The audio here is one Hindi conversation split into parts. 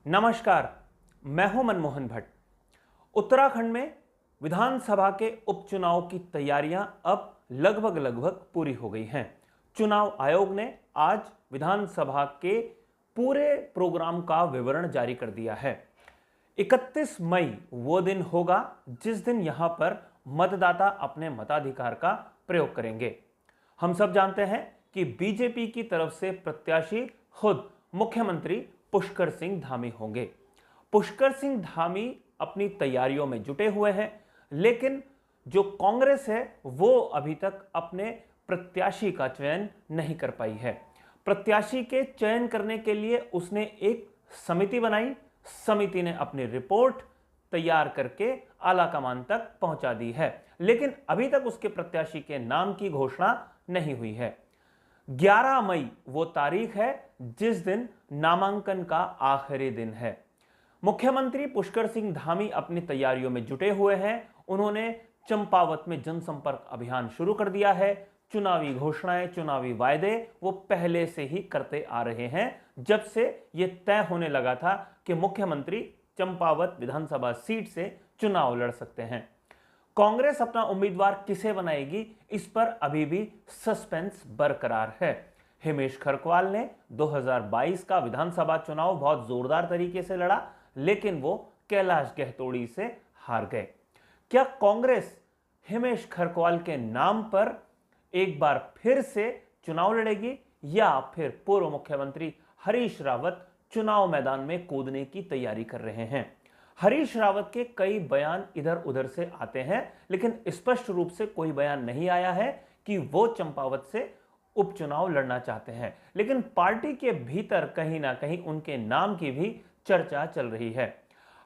नमस्कार, मैं हूं मनमोहन भट्ट। उत्तराखंड में विधानसभा के उपचुनाव की तैयारियां अब लगभग पूरी हो गई हैं। चुनाव आयोग ने आज विधानसभा के पूरे प्रोग्राम का विवरण जारी कर दिया है। 31 मई वो दिन होगा जिस दिन यहां पर मतदाता अपने मताधिकार का प्रयोग करेंगे। हम सब जानते हैं कि बीजेपी की तरफ से प्रत्याशी खुद मुख्यमंत्री पुष्कर सिंह धामी होंगे। पुष्कर सिंह धामी अपनी तैयारियों में जुटे हुए हैं, लेकिन जो कांग्रेस है वो अभी तक अपने प्रत्याशी का चयन नहीं कर पाई है। प्रत्याशी के चयन करने के लिए उसने एक समिति बनाई। समिति ने अपनी रिपोर्ट तैयार करके आला कमान तक पहुंचा दी है, लेकिन अभी तक उसके प्रत्याशी के नाम की घोषणा नहीं हुई है। 11 मई वो तारीख है जिस दिन नामांकन का आखिरी दिन है। मुख्यमंत्री पुष्कर सिंह धामी अपनी तैयारियों में जुटे हुए हैं। उन्होंने चंपावत में जनसंपर्क अभियान शुरू कर दिया है। चुनावी घोषणाएं, चुनावी वायदे वो पहले से ही करते आ रहे हैं, जब से यह तय होने लगा था कि मुख्यमंत्री चंपावत विधानसभा सीट से चुनाव लड़ सकते हैं। कांग्रेस अपना उम्मीदवार किसे बनाएगी, इस पर अभी भी सस्पेंस बरकरार है। हिमेश खरकवाल ने 2022 का विधानसभा चुनाव बहुत जोरदार तरीके से लड़ा, लेकिन वो कैलाश गहतोड़ी से हार गए। क्या कांग्रेस हिमेश खरकवाल के नाम पर एक बार फिर से चुनाव लड़ेगी, या फिर पूर्व मुख्यमंत्री हरीश रावत चुनाव मैदान में कूदने की तैयारी कर रहे हैं? हरीश रावत के कई बयान इधर उधर से आते हैं, लेकिन स्पष्ट रूप से कोई बयान नहीं आया है कि वो चंपावत से उपचुनाव लड़ना चाहते हैं। लेकिन पार्टी के भीतर कहीं ना कहीं उनके नाम की भी चर्चा चल रही है।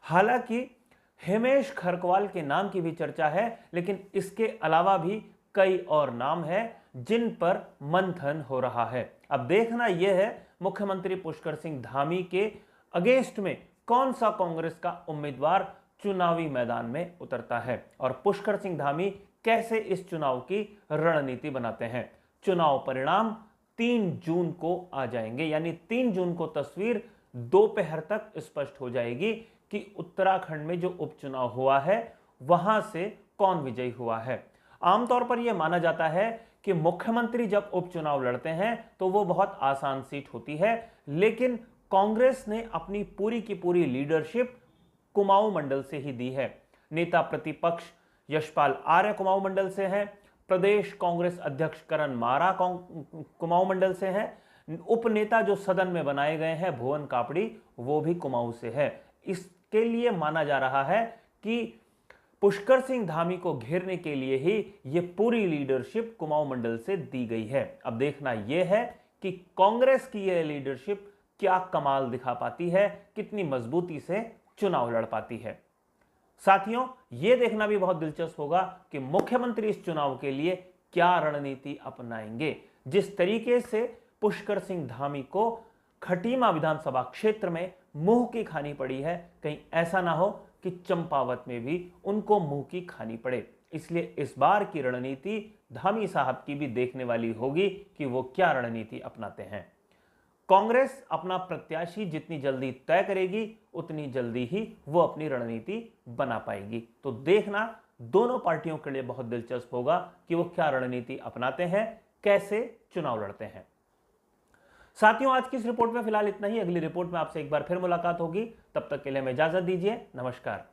हालांकि हिमेश खरकवाल के नाम की भी चर्चा है, लेकिन इसके अलावा भी कई और नाम हैं जिन पर मंथन हो रहा है। अब देखना यह है मुख्यमंत्री पुष्कर सिंह धामी के अगेंस्ट में कौन सा कांग्रेस का उम्मीदवार चुनावी मैदान में उतरता है और पुष्कर सिंह धामी कैसे इस चुनाव की रणनीति बनाते हैं। चुनाव परिणाम 3 जून को आ जाएंगे, यानी 3 जून को तस्वीर दोपहर तक स्पष्ट हो जाएगी कि उत्तराखंड में जो उपचुनाव हुआ है वहां से कौन विजयी हुआ है। आमतौर पर यह माना जाता है कि मुख्यमंत्री जब उपचुनाव लड़ते हैं तो वो बहुत आसान सीट होती है, लेकिन कांग्रेस ने अपनी पूरी की पूरी लीडरशिप कुमाऊं मंडल से ही दी है। नेता प्रतिपक्ष यशपाल आर्य कुमाऊं मंडल से हैं। प्रदेश कांग्रेस अध्यक्ष करण मारा कुमाऊं मंडल से हैं। उपनेता जो सदन में बनाए गए हैं भुवन कापड़ी, वो भी कुमाऊं से है। इसके लिए माना जा रहा है कि पुष्कर सिंह धामी को घेरने के लिए ही ये पूरी लीडरशिप कुमाऊं मंडल से दी गई है। अब देखना यह है कि कांग्रेस की यह लीडरशिप क्या कमाल दिखा पाती है, कितनी मजबूती से चुनाव लड़ पाती है। साथियों, यह देखना भी बहुत दिलचस्प होगा कि मुख्यमंत्री इस चुनाव के लिए क्या रणनीति अपनाएंगे। जिस तरीके से पुष्कर सिंह धामी को खटीमा विधानसभा क्षेत्र में मुंह की खानी पड़ी है, कहीं ऐसा ना हो कि चंपावत में भी उनको मुंह की खानी पड़े। इसलिए इस बार की रणनीति धामी साहब की भी देखने वाली होगी कि वो क्या रणनीति अपनाते हैं। कांग्रेस अपना प्रत्याशी जितनी जल्दी तय करेगी, उतनी जल्दी ही वो अपनी रणनीति बना पाएगी। तो देखना दोनों पार्टियों के लिए बहुत दिलचस्प होगा कि वो क्या रणनीति अपनाते हैं, कैसे चुनाव लड़ते हैं। साथियों, आज की इस रिपोर्ट में फिलहाल इतना ही। अगली रिपोर्ट में आपसे एक बार फिर मुलाकात होगी। तब तक के लिए हमें इजाजत दीजिए। नमस्कार।